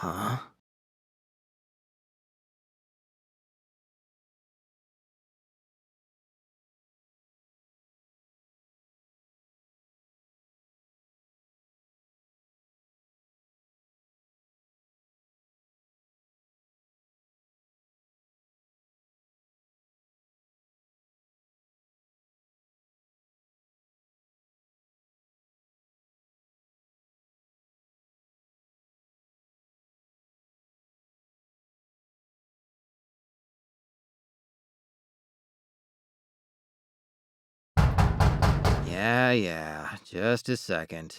Huh? Yeah. Just a second.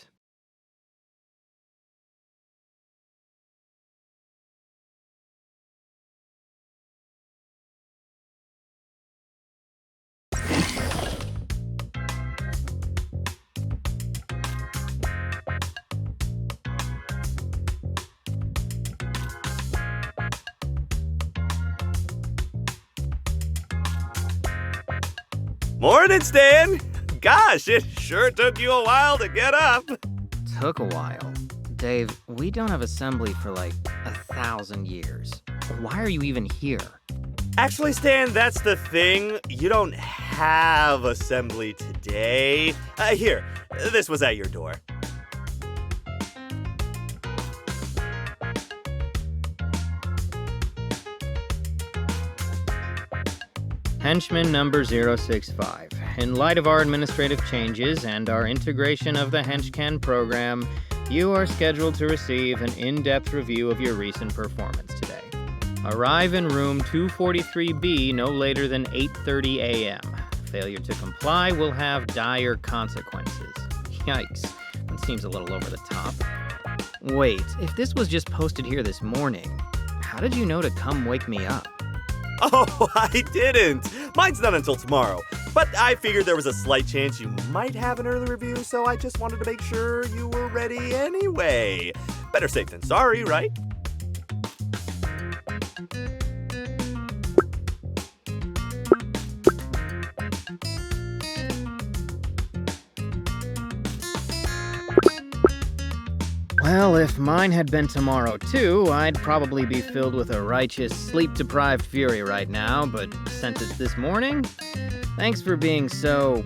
Morning, Stan! Gosh, it sure took you a while to get up. Took a while. Dave, we don't have assembly for like 1,000 years. Why are you even here? Actually, Stan, that's the thing. You don't have assembly today. Here, this was at your door. Henchman number 065. In light of our administrative changes and our integration of the Henchcan program, you are scheduled to receive an in-depth review of your recent performance today. Arrive in room 243B no later than 8:30 a.m. Failure to comply will have dire consequences. Yikes, that seems a little over the top. Wait, if this was just posted here this morning, how did you know to come wake me up? Oh, I didn't. Mine's not until tomorrow. But I figured there was a slight chance you might have an early review, so I just wanted to make sure you were ready anyway. Better safe than sorry, right? Well, if mine had been tomorrow too, I'd probably be filled with a righteous, sleep-deprived fury right now, but since it's this morning, thanks for being so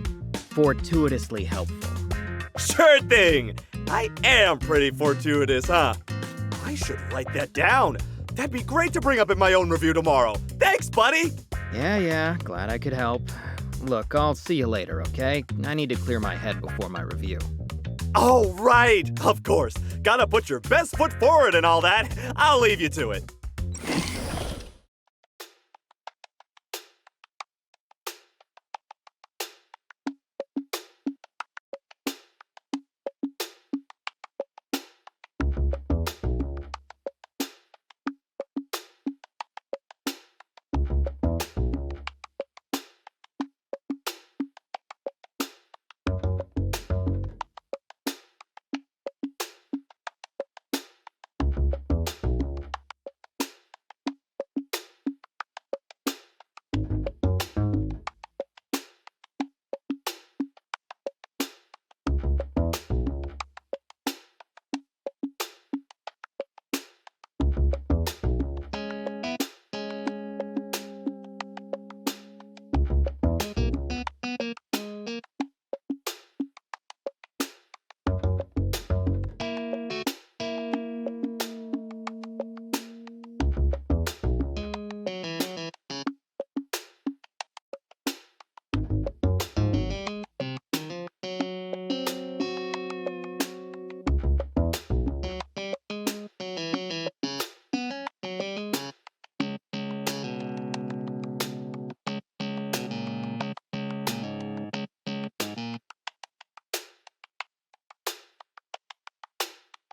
fortuitously helpful. Sure thing! I am pretty fortuitous, huh? I should write that down. That'd be great to bring up in my own review tomorrow. Thanks, buddy! Yeah, glad I could help. Look, I'll see you later, okay? I need to clear my head before my review. Oh, right! Of course. Gotta put your best foot forward and all that. I'll leave you to it.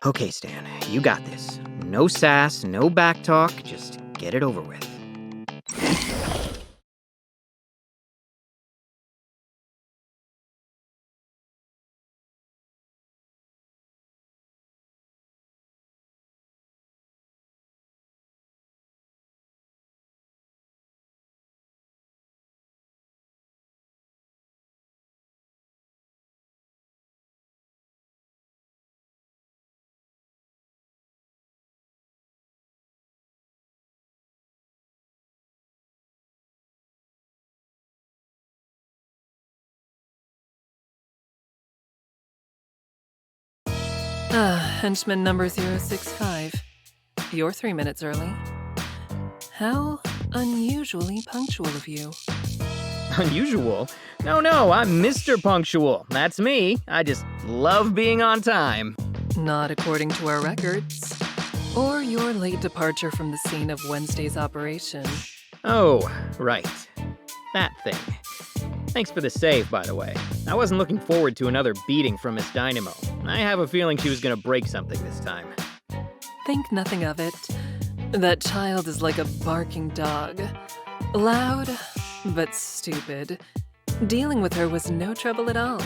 Okay, Stan, you got this. No sass, no backtalk, just get it over with. Henchman number 065. You're 3 minutes early. How unusually punctual of you. Unusual? No, I'm Mr. Punctual. That's me. I just love being on time. Not according to our records. Or your late departure from the scene of Wednesday's operation. Oh, right. That thing. Thanks for the save, by the way. I wasn't looking forward to another beating from Miss Dynamo. I have a feeling she was gonna break something this time. Think nothing of it. That child is like a barking dog. Loud, but stupid. Dealing with her was no trouble at all.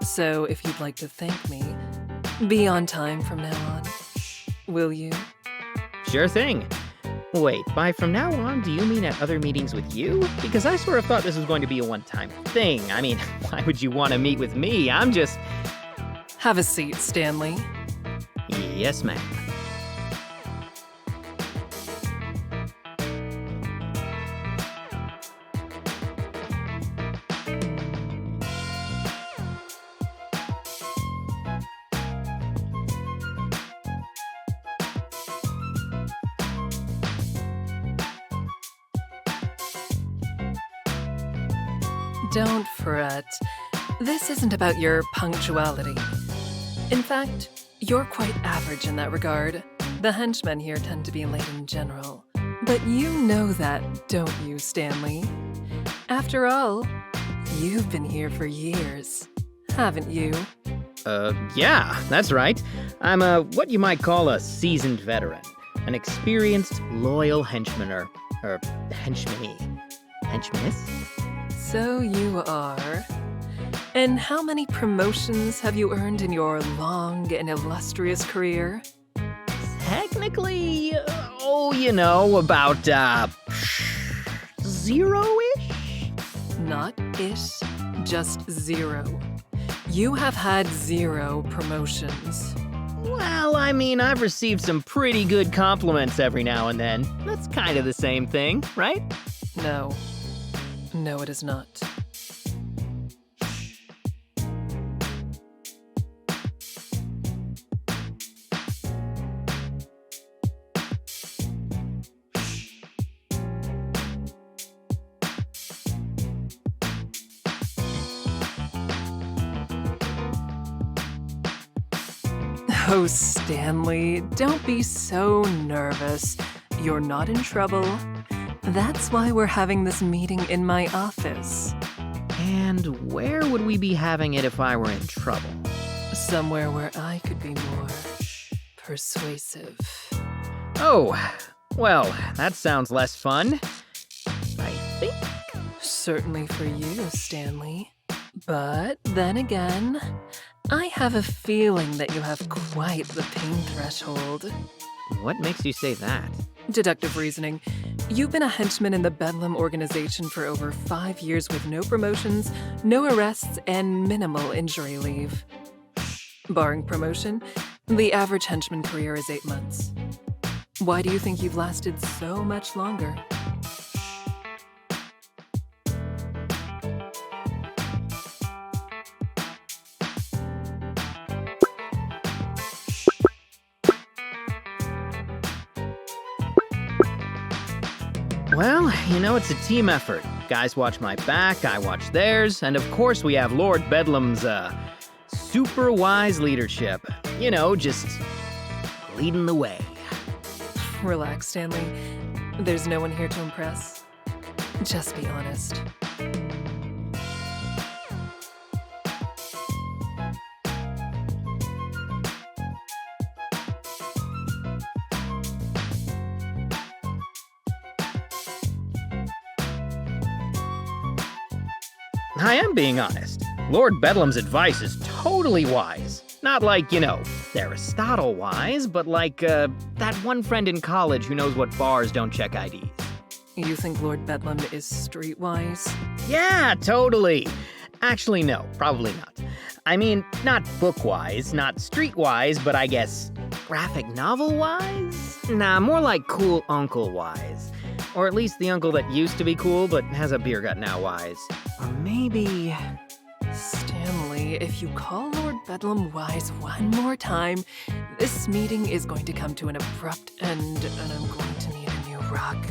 So if you'd like to thank me, be on time from now on. Will you? Sure thing. Wait, by from now on, do you mean at other meetings with you? Because I sort of thought this was going to be a one-time thing. I mean, why would you want to meet with me? I'm just... Have a seat, Stanley. Yes, ma'am. Don't fret. This isn't about your punctuality. In fact, you're quite average in that regard. The henchmen here tend to be late in general. But you know that, don't you, Stanley? After all, you've been here for years, haven't you? Yeah, that's right. I'm what you might call a seasoned veteran. An experienced, loyal henchmaner. Or henchmanee. Henchmaness? So you are. And how many promotions have you earned in your long and illustrious career? Technically, about, zero-ish? Not ish, just 0. You have had 0 promotions. Well, I mean, I've received some pretty good compliments every now and then. That's kind of the same thing, right? No. No, it is not. Oh, Stanley, don't be so nervous. You're not in trouble. That's why we're having this meeting in my office. And where would we be having it if I were in trouble? Somewhere where I could be more persuasive. Oh, well, that sounds less fun. I think. Certainly for you, Stanley. But then again, I have a feeling that you have quite the pain threshold. What makes you say that? Deductive reasoning. You've been a henchman in the Bedlam organization for over 5 years with no promotions, no arrests, and minimal injury leave. Barring promotion, the average henchman career is 8 months. Why do you think you've lasted so much longer? Well, it's a team effort. Guys watch my back, I watch theirs, and of course we have Lord Bedlam's, super wise leadership. Just leading the way. Relax, Stanley. There's no one here to impress. Just be honest. I am being honest. Lord Bedlam's advice is totally wise. Not like, Aristotle wise, but like, that one friend in college who knows what bars don't check IDs. You think Lord Bedlam is streetwise? Yeah, totally. Actually, no, probably not. I mean, not book-wise, not street-wise, but I guess graphic novel-wise? Nah, more like cool uncle-wise. Or at least the uncle that used to be cool but has a beer gut now wise. Or maybe... Stanley, if you call Lord Lord Bedlam wise one more time, this meeting is going to come to an abrupt end, and I'm going to need a new rug.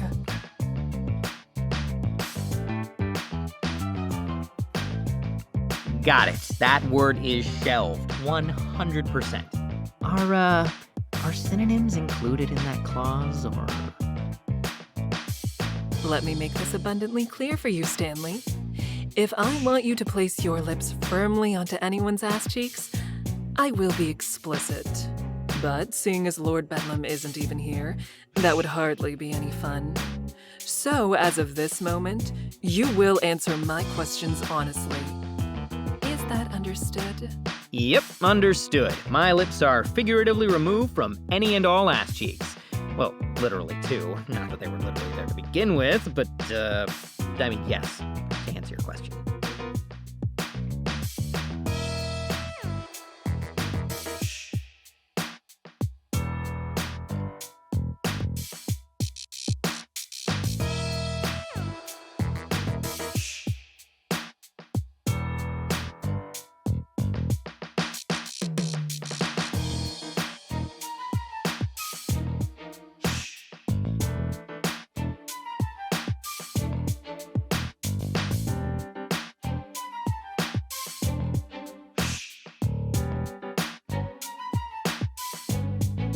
Got it. That word is shelved. 100%. Are synonyms included in that clause, or? Let me make this abundantly clear for you, Stanley. If I want you to place your lips firmly onto anyone's ass cheeks, I will be explicit. But seeing as Lord Bedlam isn't even here, that would hardly be any fun. So, as of this moment, you will answer my questions honestly. Is that understood? Yep, understood. My lips are figuratively removed from any and all ass cheeks. Well, literally too. Not that they were literally there to begin with, but, yes, to answer your question.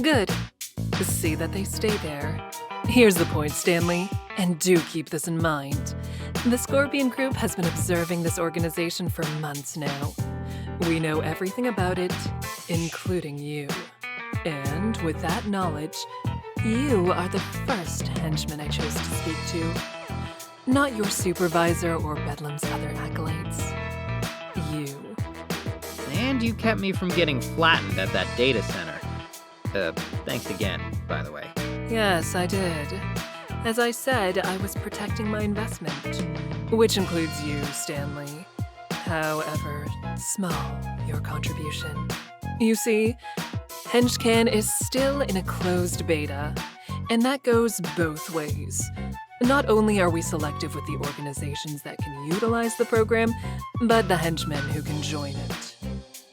Good. See that they stay there. Here's the point, Stanley, and do keep this in mind. The Scorpion Group has been observing this organization for months now. We know everything about it, including you. And with that knowledge, you are the first henchman I chose to speak to. Not your supervisor or Bedlam's other acolytes. You. And you kept me from getting flattened at that data center. Thanks again, by the way. Yes, I did. As I said, I was protecting my investment, which includes you, Stanley. However small your contribution. You see, HenchCan is still in a closed beta, and that goes both ways. Not only are we selective with the organizations that can utilize the program, but the henchmen who can join it.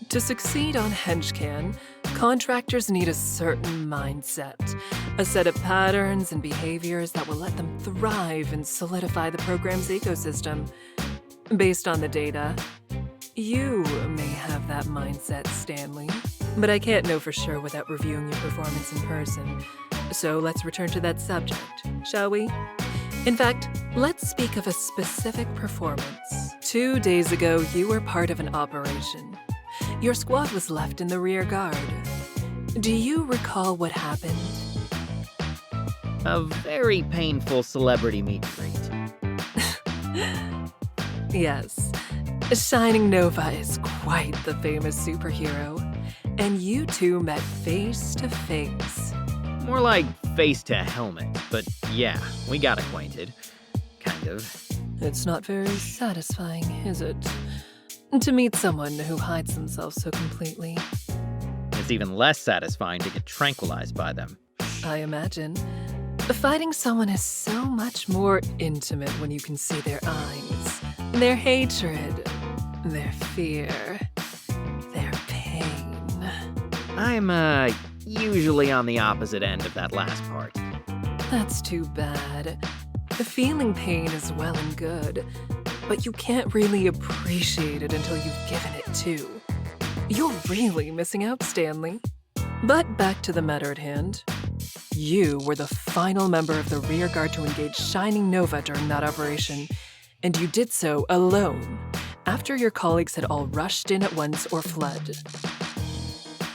To succeed on HenchCan, contractors need a certain mindset, a set of patterns and behaviors that will let them thrive and solidify the program's ecosystem. Based on the data, you may have that mindset, Stanley, but I can't know for sure without reviewing your performance in person. So let's return to that subject, shall we? In fact, let's speak of a specific performance. 2 days ago, you were part of an operation. Your squad was left in the rear guard. Do you recall what happened? A very painful celebrity meet and greet. Yes. Shining Nova is quite the famous superhero, and you two met face to face. More like face to helmet, but yeah, we got acquainted. Kind of. It's not very satisfying, is it? To meet someone who hides themselves so completely. It's even less satisfying to get tranquilized by them. I imagine. Fighting someone is so much more intimate when you can see their eyes, their hatred, their fear, their pain. I'm, usually on the opposite end of that last part. That's too bad. Feeling pain is well and good, but you can't really appreciate it until you've given it too. You're really missing out, Stanley. But back to the matter at hand. You were the final member of the rear guard to engage Shining Nova during that operation, and you did so alone, after your colleagues had all rushed in at once or fled.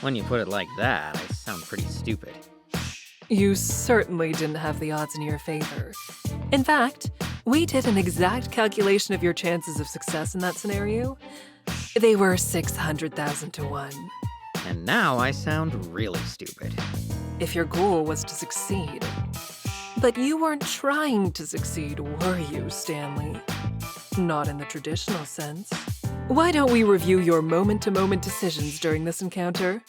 When you put it like that, I sound pretty stupid. You certainly didn't have the odds in your favor. In fact, we did an exact calculation of your chances of success in that scenario. They were 600,000 to 1. And now I sound really stupid. If your goal was to succeed. But you weren't trying to succeed, were you, Stanley? Not in the traditional sense. Why don't we review your moment-to-moment decisions during this encounter?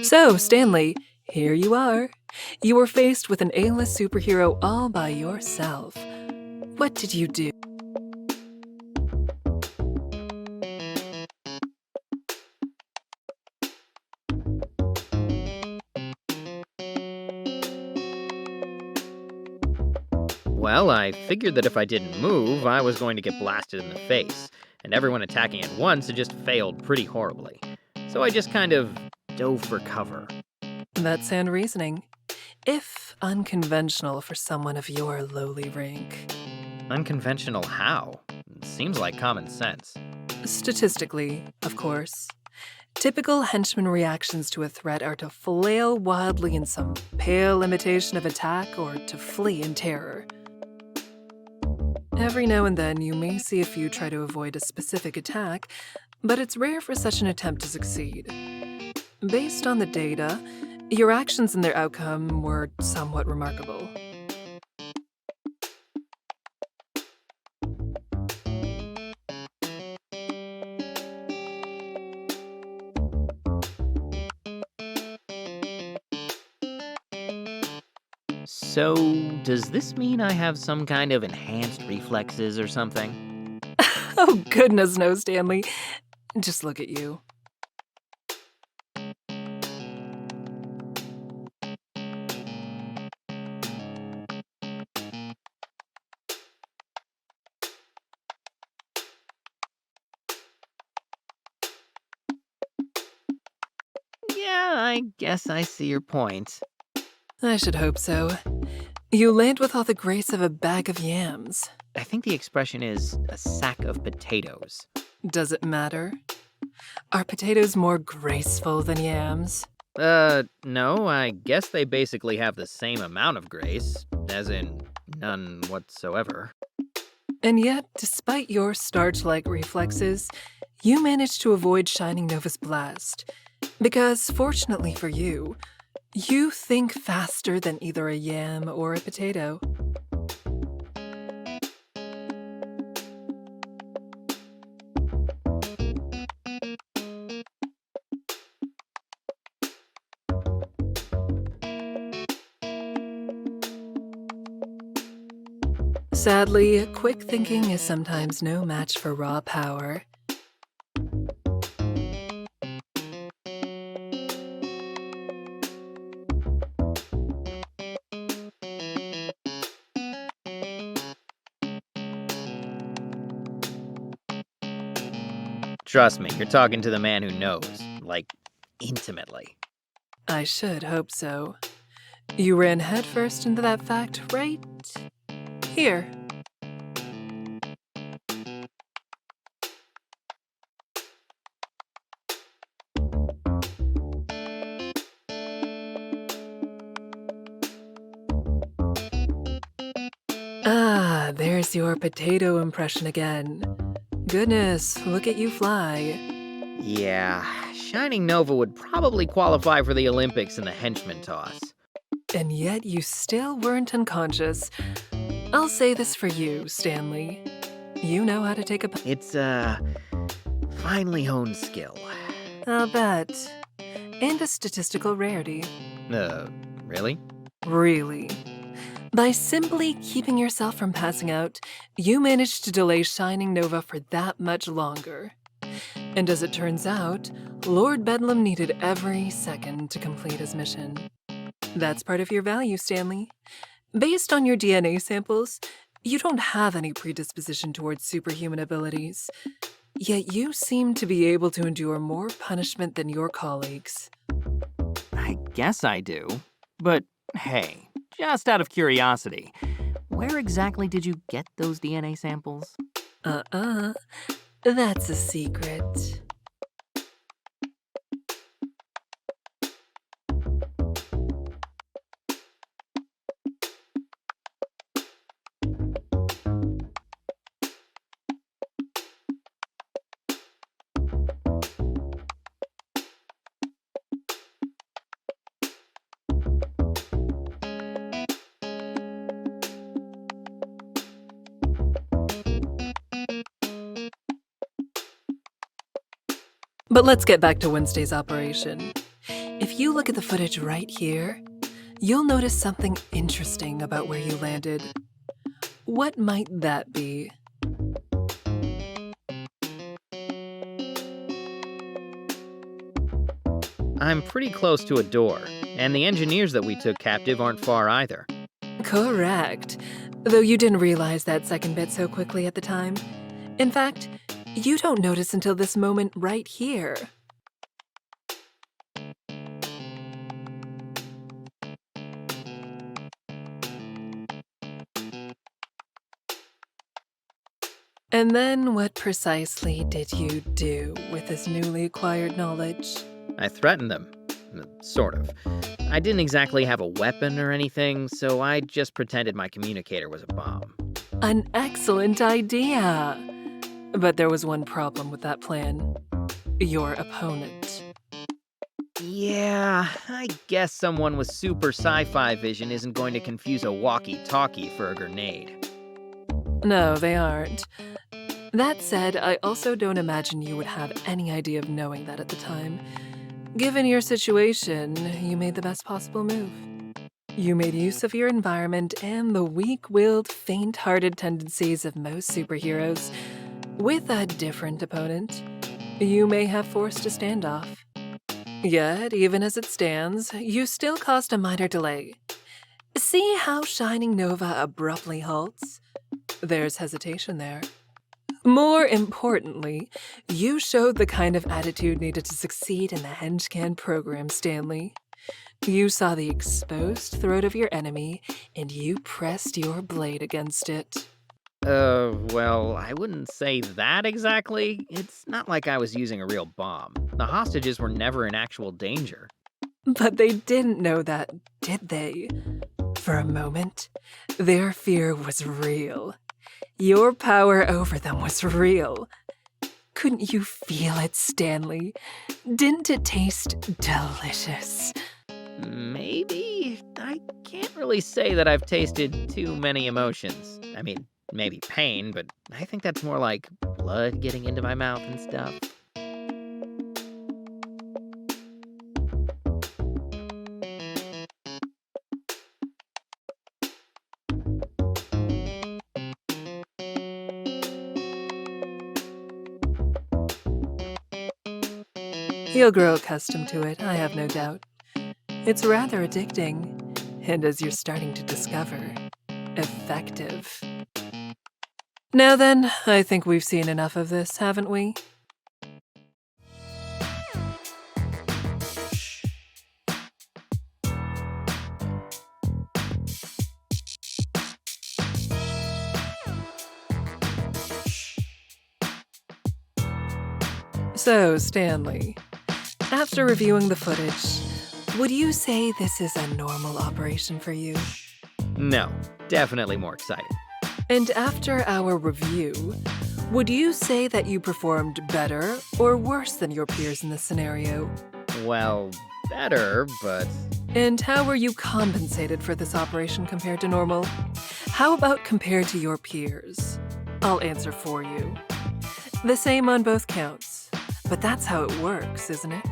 So, Stanley, here you are. You were faced with an A-list superhero all by yourself. What did you do? Well, I figured that if I didn't move, I was going to get blasted in the face, and everyone attacking at once had just failed pretty horribly. So I just kind of dove for cover. That's sound reasoning. If unconventional for someone of your lowly rank. Unconventional how? Seems like common sense. Statistically, of course. Typical henchman reactions to a threat are to flail wildly in some pale imitation of attack or to flee in terror. Every now and then, you may see a few try to avoid a specific attack, but it's rare for such an attempt to succeed. Based on the data, your actions and their outcome were somewhat remarkable. So, does this mean I have some kind of enhanced reflexes or something? Oh, goodness no, Stanley. Just look at you. Yeah, I guess I see your point. I should hope so. You land with all the grace of a bag of yams. I think the expression is a sack of potatoes. Does it matter? Are potatoes more graceful than yams? No, I guess they basically have the same amount of grace, as in none whatsoever. And yet, despite your starch-like reflexes, you managed to avoid Shining Nova's blast. Because, fortunately for you, you think faster than either a yam or a potato. Sadly, quick thinking is sometimes no match for raw power. Trust me, you're talking to the man who knows, like, intimately. I should hope so. You ran headfirst into that fact right here. Ah, there's your potato impression again. Goodness, look at you fly. Yeah, Shining Nova would probably qualify for the Olympics in the henchman toss. And yet you still weren't unconscious. I'll say this for you, Stanley. You know how to take a... It's a finely honed skill. I'll bet. And a statistical rarity. Really? Really. By simply keeping yourself from passing out, you managed to delay Shining Nova for that much longer. And as it turns out, Lord Bedlam needed every second to complete his mission. That's part of your value, Stanley. Based on your DNA samples, you don't have any predisposition towards superhuman abilities. Yet you seem to be able to endure more punishment than your colleagues. I guess I do. But hey, just out of curiosity, where exactly did you get those DNA samples? That's a secret. But let's get back to Wednesday's operation. If you look at the footage right here, you'll notice something interesting about where you landed. What might that be? I'm pretty close to a door, and the engineers that we took captive aren't far either. Correct. Though you didn't realize that second bit so quickly at the time. In fact, you don't notice until this moment right here. And then what precisely did you do with this newly acquired knowledge? I threatened them. Sort of. I didn't exactly have a weapon or anything, so I just pretended my communicator was a bomb. An excellent idea! But there was one problem with that plan. Your opponent. Yeah, I guess someone with super sci-fi vision isn't going to confuse a walkie-talkie for a grenade. No, they aren't. That said, I also don't imagine you would have any idea of knowing that at the time. Given your situation, you made the best possible move. You made use of your environment and the weak-willed, faint-hearted tendencies of most superheroes. With a different opponent, you may have forced a standoff. Yet, even as it stands, you still caused a minor delay. See how Shining Nova abruptly halts? There's hesitation there. More importantly, you showed the kind of attitude needed to succeed in the Henchman program, Stanley. You saw the exposed throat of your enemy, and you pressed your blade against it. Well, I wouldn't say that exactly. It's not like I was using a real bomb. The hostages were never in actual danger. But they didn't know that, did they? For a moment, their fear was real. Your power over them was real. Couldn't you feel it, Stanley? Didn't it taste delicious? Maybe? I can't really say that I've tasted too many emotions. I mean, maybe pain, but I think that's more like blood getting into my mouth and stuff. You'll grow accustomed to it, I have no doubt. It's rather addicting, and as you're starting to discover, effective. Now then, I think we've seen enough of this, haven't we? So, Stanley, after reviewing the footage, would you say this is a normal operation for you? No, definitely more excited. And after our review, would you say that you performed better or worse than your peers in this scenario? Well, better, but... And how were you compensated for this operation compared to normal? How about compared to your peers? I'll answer for you. The same on both counts. But that's how it works, isn't it?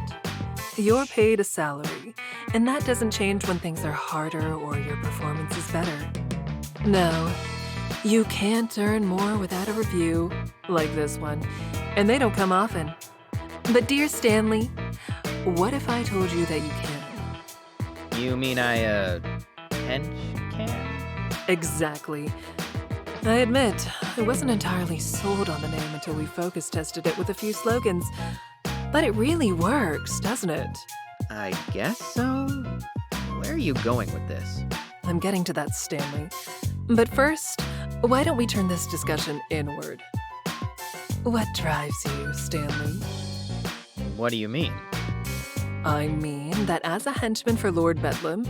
You're paid a salary, and that doesn't change when things are harder or your performance is better. No, you can't earn more without a review, like this one, and they don't come often. But dear Stanley, what if I told you that you can? You mean hench can? Exactly. I admit, I wasn't entirely sold on the name until we focus tested it with a few slogans. But it really works, doesn't it? I guess so. Where are you going with this? I'm getting to that, Stanley. But first, why don't we turn this discussion inward? What drives you, Stanley? What do you mean? I mean that as a henchman for Lord Bedlam,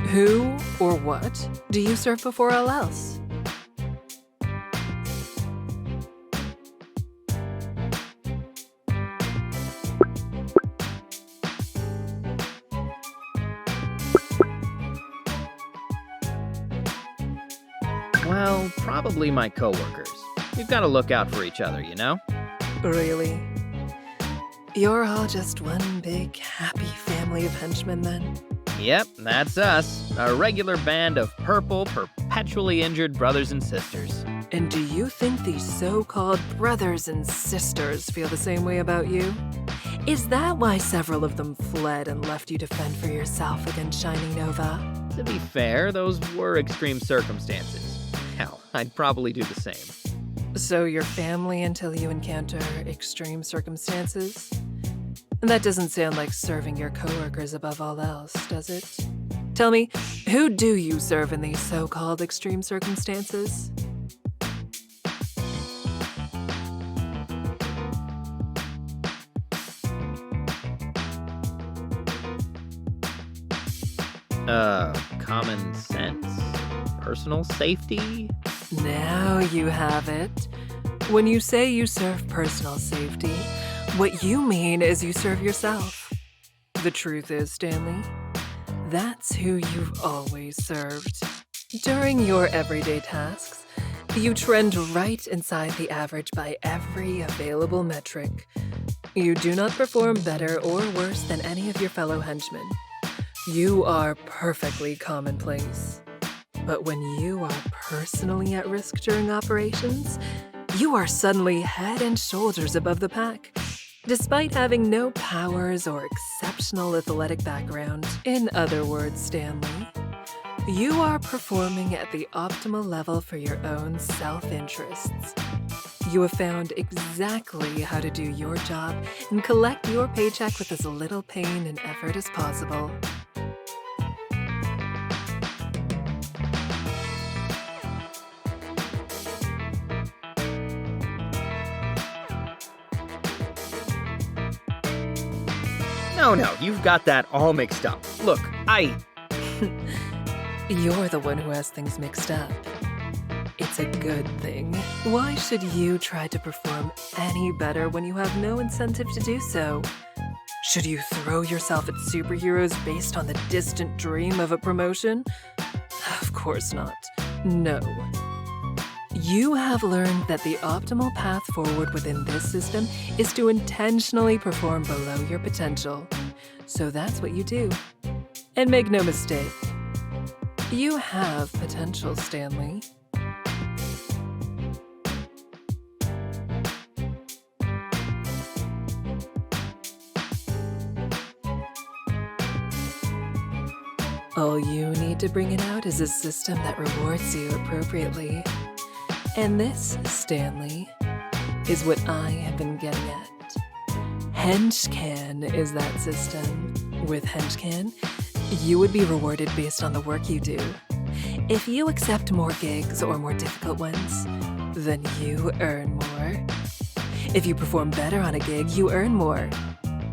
who or what do you serve before all else? Well, probably my coworkers. We've got to look out for each other, you know? Really? You're all just one big happy family family of henchmen then? Yep, that's us. A regular band of purple, perpetually injured brothers and sisters. And do you think these so-called brothers and sisters feel the same way about you? Is that why several of them fled and left you to fend for yourself against Shining Nova? To be fair, those were extreme circumstances. Hell, I'd probably do the same. So your family until you encounter extreme circumstances? That doesn't sound like serving your coworkers above all else, does it? Tell me, who do you serve in these so-called extreme circumstances? Common sense? Personal safety? Now you have it. When you say you serve personal safety, what you mean is you serve yourself. The truth is, Stanley, that's who you've always served. During your everyday tasks, you trend right inside the average by every available metric. You do not perform better or worse than any of your fellow henchmen. You are perfectly commonplace. But when you are personally at risk during operations, you are suddenly head and shoulders above the pack, despite having no powers or exceptional athletic background. In other words, Stanley, you are performing at the optimal level for your own self-interests. You have found exactly how to do your job and collect your paycheck with as little pain and effort as possible. No, you've got that all mixed up. Look, You're the one who has things mixed up. It's a good thing. Why should you try to perform any better when you have no incentive to do so? Should you throw yourself at superheroes based on the distant dream of a promotion? Of course not. No. You have learned that the optimal path forward within this system is to intentionally perform below your potential. So that's what you do. And make no mistake, you have potential, Stanley. All you need to bring it out is a system that rewards you appropriately. And this, Stanley, is what I have been getting at. Henchcan is that system. With Henchcan, you would be rewarded based on the work you do. If you accept more gigs or more difficult ones, then you earn more. If you perform better on a gig, you earn more.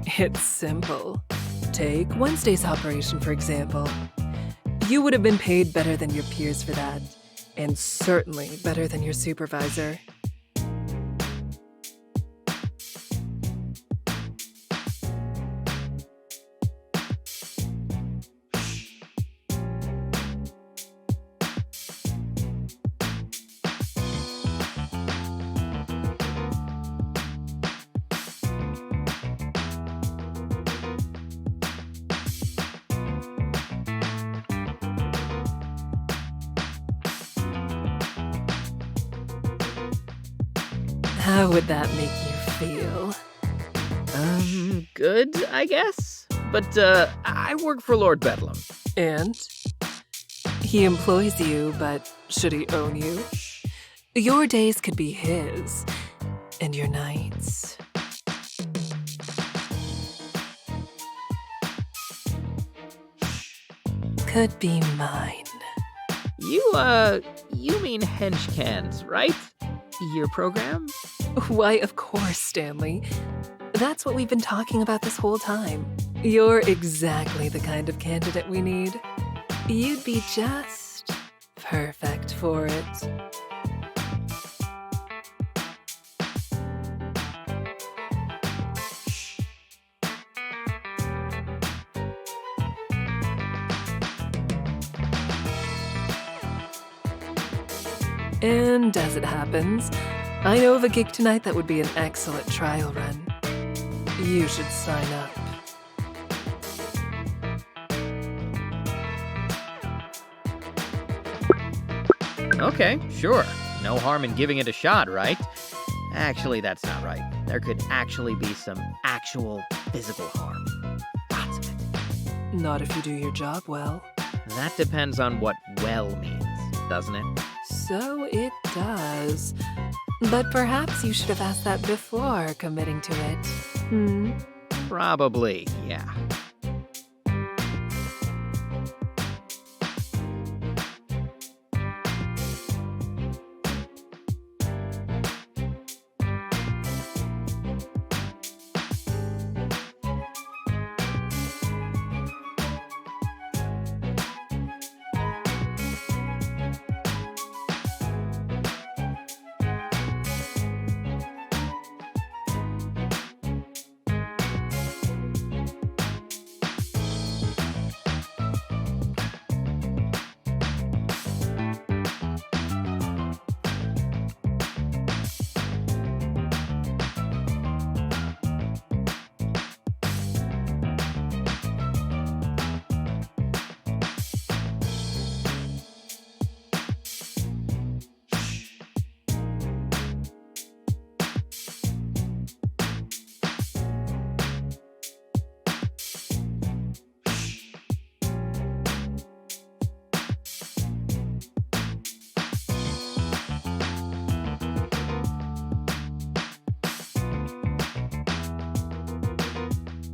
It's simple. Take Wednesday's operation, for example. You would have been paid better than your peers for that. And certainly better than your supervisor. How would that make you feel? Good, I guess. But, I work for Lord Bedlam. And? He employs you, but should he own you? Your days could be his, and your nights. Could be mine. You mean Henchcans, right? Your program? Why, of course, Stanley. That's what we've been talking about this whole time. You're exactly the kind of candidate we need. You'd be just perfect for it. And as it happens, I know of a gig tonight that would be an excellent trial run. You should sign up. Okay, sure. No harm in giving it a shot, right? Actually, that's not right. There could actually be some actual physical harm. Lots of it. Not if you do your job well. That depends on what well means, doesn't it? So it does. But perhaps you should have asked that before committing to it. Probably, yeah.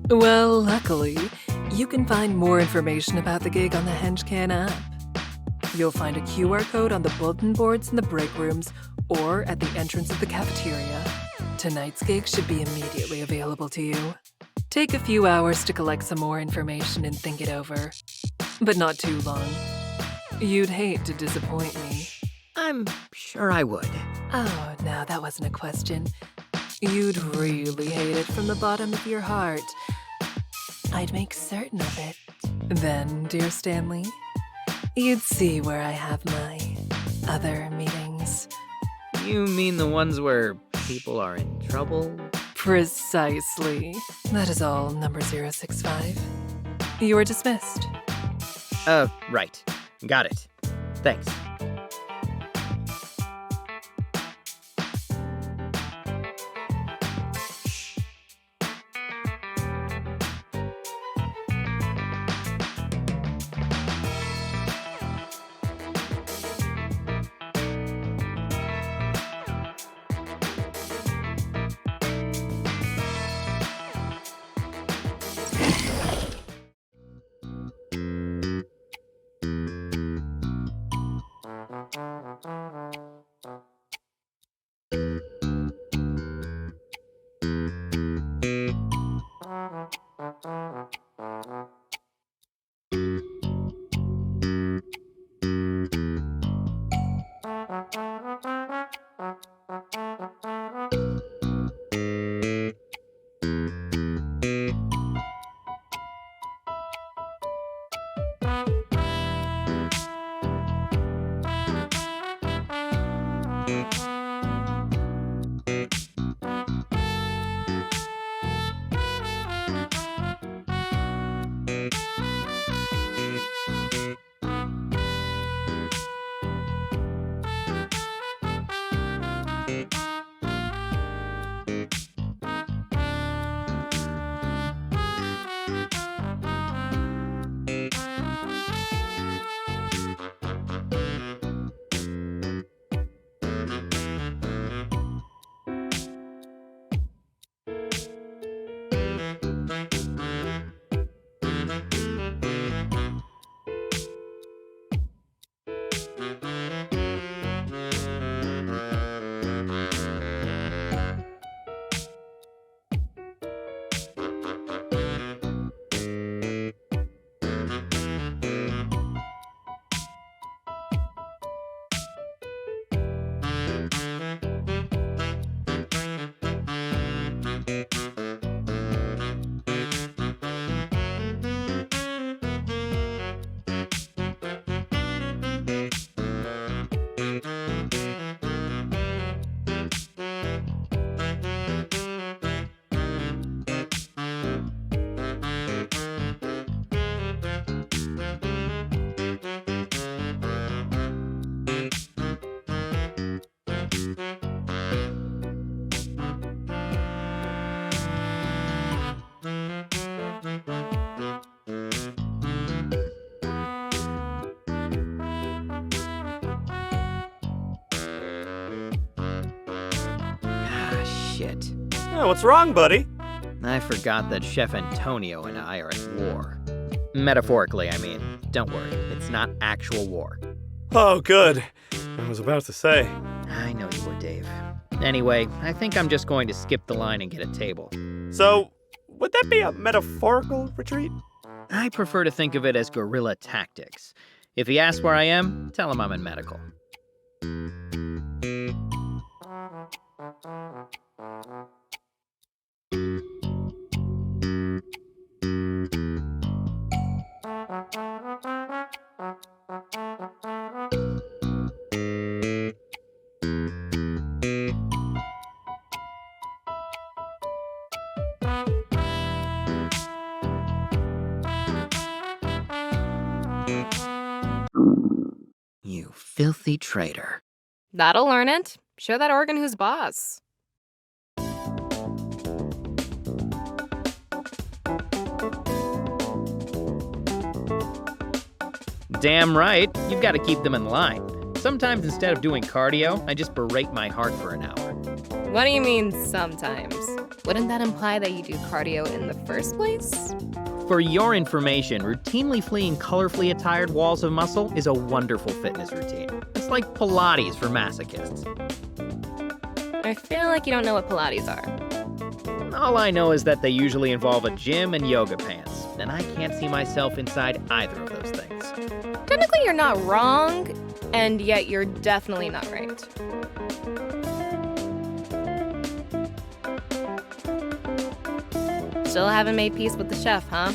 Well, luckily, you can find more information about the gig on the Henchman app. You'll find a QR code on the bulletin boards in the break rooms or at the entrance of the cafeteria. Tonight's gig should be immediately available to you. Take a few hours to collect some more information and think it over, but not too long. You'd hate to disappoint me. I'm sure I would. Oh, no, that wasn't a question. You'd really hate it from the bottom of your heart. I'd make certain of it. Then, dear Stanley, you'd see where I have my other meetings. You mean the ones where people are in trouble? Precisely. That is all, number 065. You are dismissed. Right. Got it. Thanks. What's wrong, buddy? I forgot that Chef Antonio and I are at war. Metaphorically, I mean. Don't worry, it's not actual war. Oh, good. I was about to say. I know you were, Dave. Anyway, I think I'm just going to skip the line and get a table. So, would that be a metaphorical retreat? I prefer to think of it as guerrilla tactics. If he asks where I am, tell him I'm in medical. You filthy traitor. That'll learn it. Show that organ who's boss. Damn right, you've got to keep them in line. Sometimes instead of doing cardio, I just berate my heart for an hour. What do you mean sometimes? Wouldn't that imply that you do cardio in the first place? For your information, routinely fleeing colorfully attired walls of muscle is a wonderful fitness routine. It's like Pilates for masochists. I feel like you don't know what Pilates are. All I know is that they usually involve a gym and yoga pants, and I can't see myself inside either of those things. Technically, you're not wrong, and yet you're definitely not right. Still haven't made peace with the chef, huh?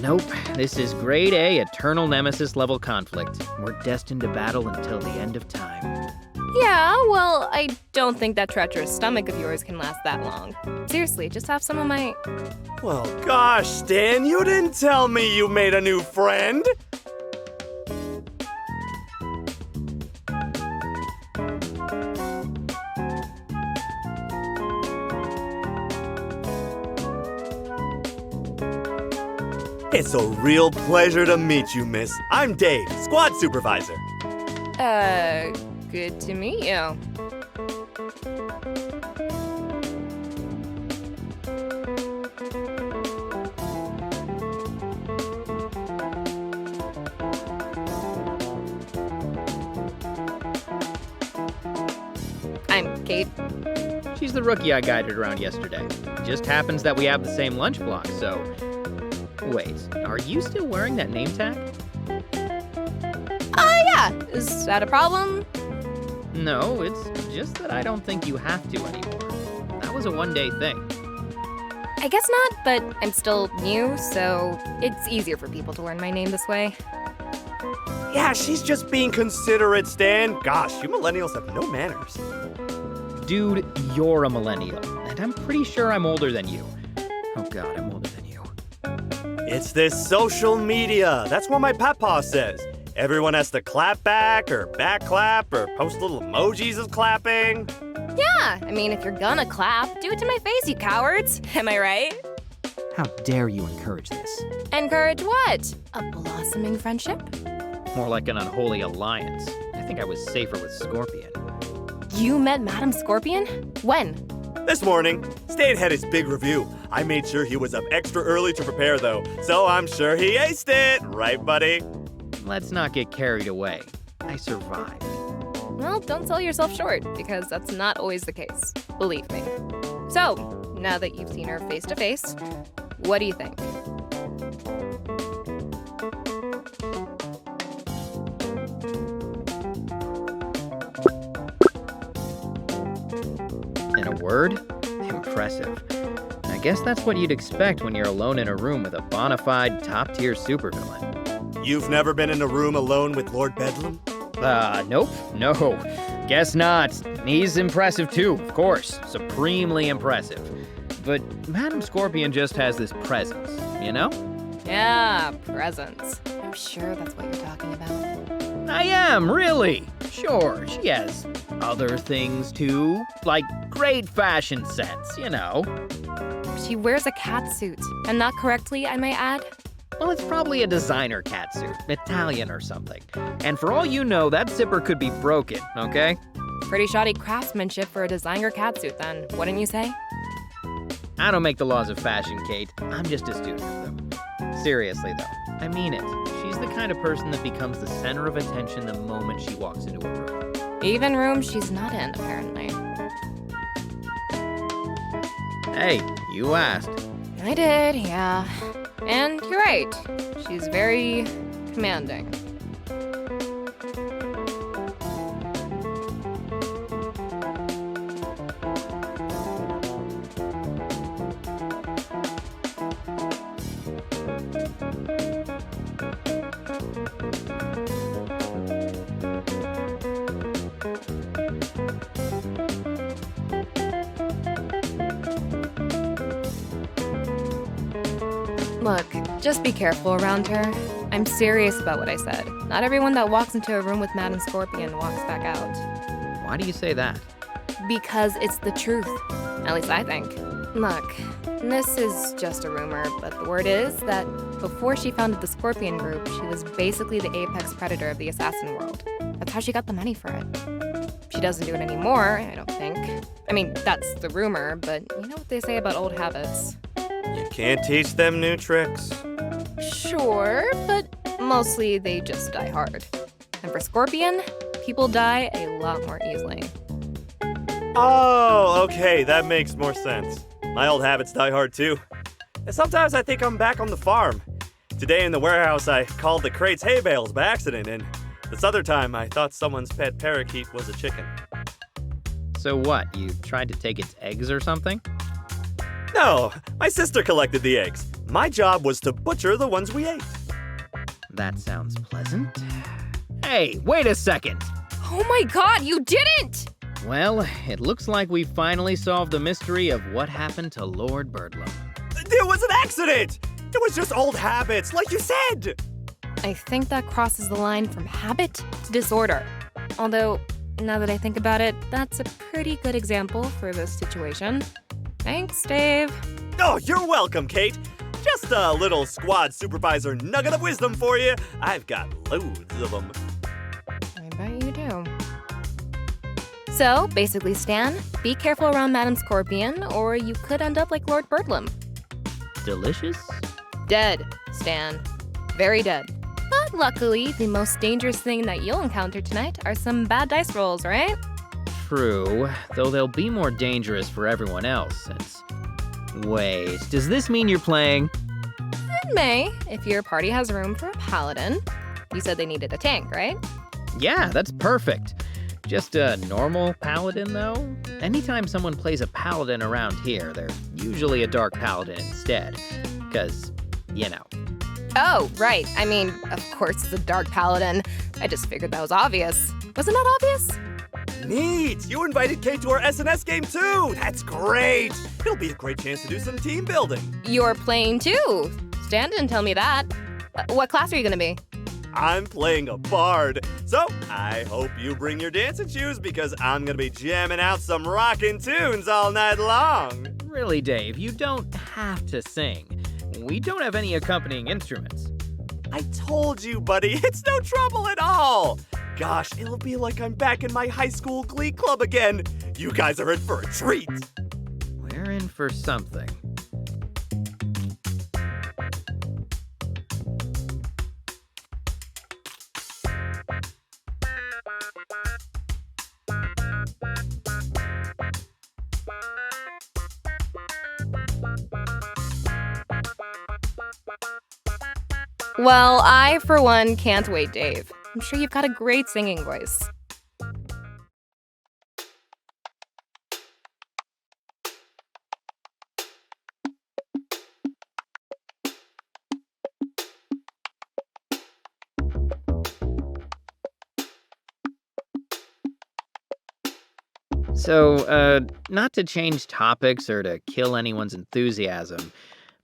Nope, this is grade A eternal nemesis level conflict. We're destined to battle until the end of time. Yeah, well, I don't think that treacherous stomach of yours can last that long. Seriously, just have some of my... Well, gosh, Stan, you didn't tell me you made a new friend. It's a real pleasure to meet you, miss. I'm Dave, squad supervisor. Good to meet you. I'm Kate. She's the rookie I guided around yesterday. Just happens that we have the same lunch block, so... Wait, are you still wearing that name tag? Yeah. Is that a problem? No, it's just that I don't think you have to anymore. That was a one-day thing. I guess not, but I'm still new, so it's easier for people to learn my name this way. Yeah, she's just being considerate, Stan. Gosh, you millennials have no manners. Dude, you're a millennial, and I'm pretty sure I'm older than you. Oh god, I'm older than you. It's this social media. That's what my papa says. Everyone has to clap back or back clap or post little emojis of clapping. Yeah, I mean, if you're gonna clap, do it to my face, you cowards. Am I right? How dare you encourage this? Encourage what? A blossoming friendship? More like an unholy alliance. I think I was safer with Scorpion. You met Madam Scorpion? When? This morning, Stan had his big review. I made sure he was up extra early to prepare, though, so I'm sure he aced it. Right, buddy? Let's not get carried away. I survived. Well, don't sell yourself short, because that's not always the case. Believe me. So, now that you've seen her face to face, what do you think? In a word, impressive. I guess that's what you'd expect when you're alone in a room with a bona fide top-tier supervillain. You've never been in a room alone with Lord Bedlam? Nope. No. Guess not. He's impressive too, of course. Supremely impressive. But Madam Scorpion just has this presence, you know? Yeah, presents. I'm sure that's what you're talking about. I am, really. Sure, she has other things too. Like great fashion sense, you know. She wears a catsuit, and not correctly, I may add. Well, it's probably a designer catsuit, Italian or something. And for all you know, that zipper could be broken, okay? Pretty shoddy craftsmanship for a designer catsuit then, wouldn't you say? I don't make the laws of fashion, Kate. I'm just a student of them. Seriously, though, I mean it. She's the kind of person that becomes the center of attention the moment she walks into a room. Even rooms she's not in, apparently. Hey, you asked. I did, yeah. And you're right. She's very commanding. Look, just be careful around her. I'm serious about what I said. Not everyone that walks into a room with Madam Scorpion walks back out. Why do you say that? Because it's the truth. At least I think. Look, this is just a rumor, but the word is that before she founded the Scorpion Group, she was basically the apex predator of the assassin world. That's how she got the money for it. She doesn't do it anymore, I don't think. I mean, that's the rumor, but you know what they say about old habits. You can't teach them new tricks. Sure, but mostly they just die hard. And for Scorpion, people die a lot more easily. Oh, okay, that makes more sense. My old habits die hard too. And sometimes I think I'm back on the farm. Today in the warehouse, I called the crates hay bales by accident, and this other time I thought someone's pet parakeet was a chicken. So what, you tried to take its eggs or something? No, my sister collected the eggs. My job was to butcher the ones we ate. That sounds pleasant. Hey, wait a second! Oh my god, you didn't! Well, it looks like we finally solved the mystery of what happened to Lord Birdlum. It was an accident! It was just old habits, like you said! I think that crosses the line from habit to disorder. Although, now that I think about it, that's a pretty good example for this situation. Thanks, Dave. Oh, you're welcome, Kate. Just a little squad supervisor nugget of wisdom for you. I've got loads of them. I bet you do. So, basically, Stan, be careful around Madam Scorpion, or you could end up like Lord Birdlum. Delicious? Dead, Stan. Very dead. But luckily, the most dangerous thing that you'll encounter tonight are some bad dice rolls, right? True, though they'll be more dangerous for everyone else since... Wait, does this mean you're playing? It may, if your party has room for a paladin. You said they needed a tank, right? Yeah, that's perfect. Just a normal paladin, though? Anytime someone plays a paladin around here, they're usually a dark paladin instead. 'Cause, you know. Oh, right. I mean, of course it's a dark paladin. I just figured that was obvious. Wasn't that obvious? Neat! You invited Kate to our SNS game too! That's great! It'll be a great chance to do some team building. You're playing too. Stan didn't tell me that. What class are you gonna be? I'm playing a bard, so I hope you bring your dancing shoes because I'm gonna be jamming out some rockin' tunes all night long. Really, Dave, you don't have to sing. We don't have any accompanying instruments. I told you, buddy, it's no trouble at all. Gosh, it'll be like I'm back in my high school glee club again. You guys are in for a treat. We're in for something. Well, I, for one, can't wait, Dave. I'm sure you've got a great singing voice. So, not to change topics or to kill anyone's enthusiasm,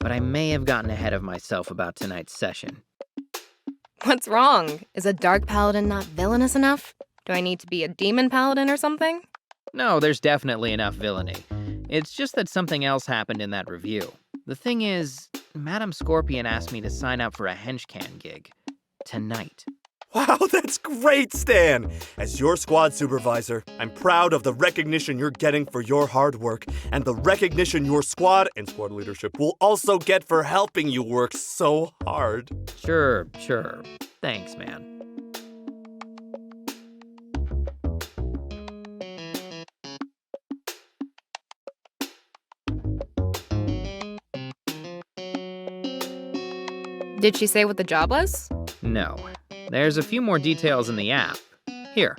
but I may have gotten ahead of myself about tonight's session. What's wrong? Is a dark paladin not villainous enough? Do I need to be a demon paladin or something? No, there's definitely enough villainy. It's just that something else happened in that review. The thing is, Madam Scorpion asked me to sign up for a henchman gig. Tonight. Wow, that's great, Stan! As your squad supervisor, I'm proud of the recognition you're getting for your hard work, and the recognition your squad and squad leadership will also get for helping you work so hard. Sure. Thanks, man. Did she say what the job was? No. There's a few more details in the app. Here.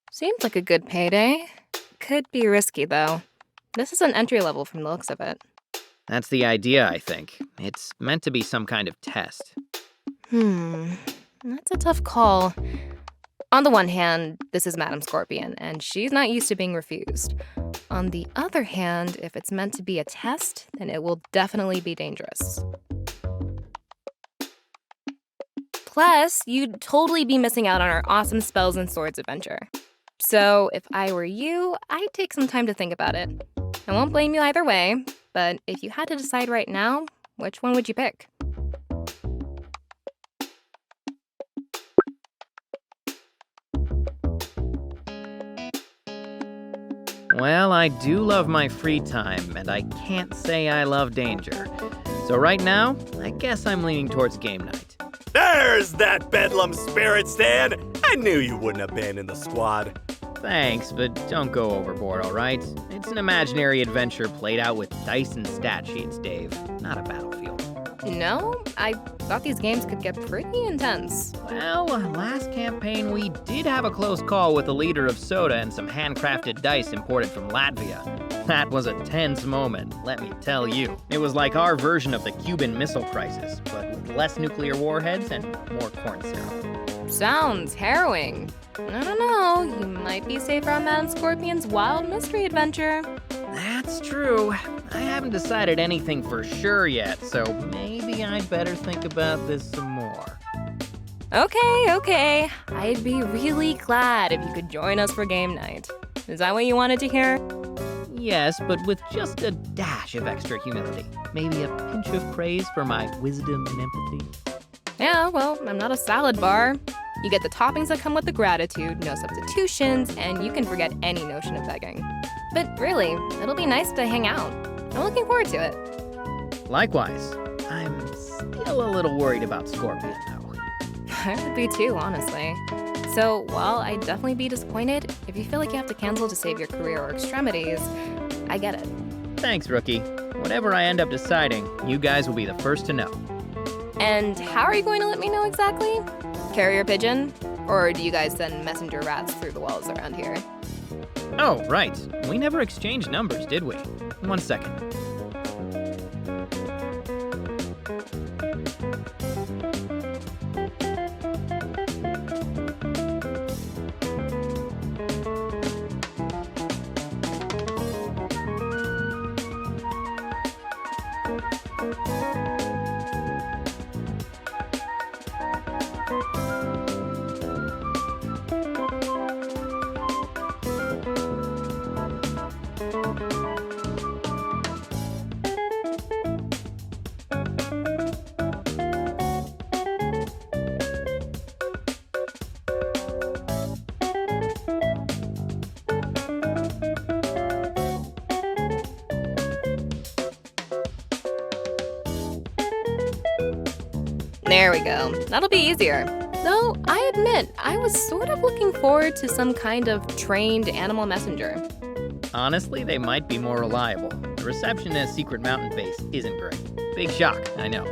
Seems like a good payday. Could be risky, though. This is an entry level from the looks of it. That's the idea, I think. It's meant to be some kind of test. That's a tough call. On the one hand, this is Madame Scorpion, and she's not used to being refused. On the other hand, if it's meant to be a test, then it will definitely be dangerous. Plus, you'd totally be missing out on our awesome Spells and Swords adventure. So, if I were you, I'd take some time to think about it. I won't blame you either way, but if you had to decide right now, which one would you pick? Well, I do love my free time, and I can't say I love danger. So right now, I guess I'm leaning towards game night. There's that bedlam spirit, Stan! I knew you wouldn't abandon the squad. Thanks, but don't go overboard, all right? It's an imaginary adventure played out with dice and stat sheets, Dave, not a battlefield. No, I thought these games could get pretty intense. Well, last campaign we did have a close call with a liter of soda and some handcrafted dice imported from Latvia. That was a tense moment, let me tell you. It was like our version of the Cuban Missile Crisis, but with less nuclear warheads and more corn syrup. Sounds harrowing. I don't know, you might be safer on Madame Scorpion's wild mystery adventure. That's true. I haven't decided anything for sure yet, so maybe I'd better think about this some more. Okay. I'd be really glad if you could join us for game night. Is that what you wanted to hear? Yes, but with just a dash of extra humility. Maybe a pinch of praise for my wisdom and empathy. Yeah, well, I'm not a salad bar. You get the toppings that come with the gratitude, no substitutions, and you can forget any notion of begging. But really, it'll be nice to hang out. I'm looking forward to it. Likewise. I'm still a little worried about Scorpion, though. I would be too, honestly. So, while I'd definitely be disappointed, if you feel like you have to cancel to save your career or extremities, I get it. Thanks, rookie. Whatever I end up deciding, you guys will be the first to know. And how are you going to let me know exactly? Carrier pigeon? Or do you guys send messenger rats through the walls around here? Oh, right. We never exchanged numbers, did we? 1 second. There we go. That'll be easier. Though, I admit, I was sort of looking forward to some kind of trained animal messenger. Honestly, they might be more reliable. The reception at Secret Mountain Base isn't great. Big shock, I know.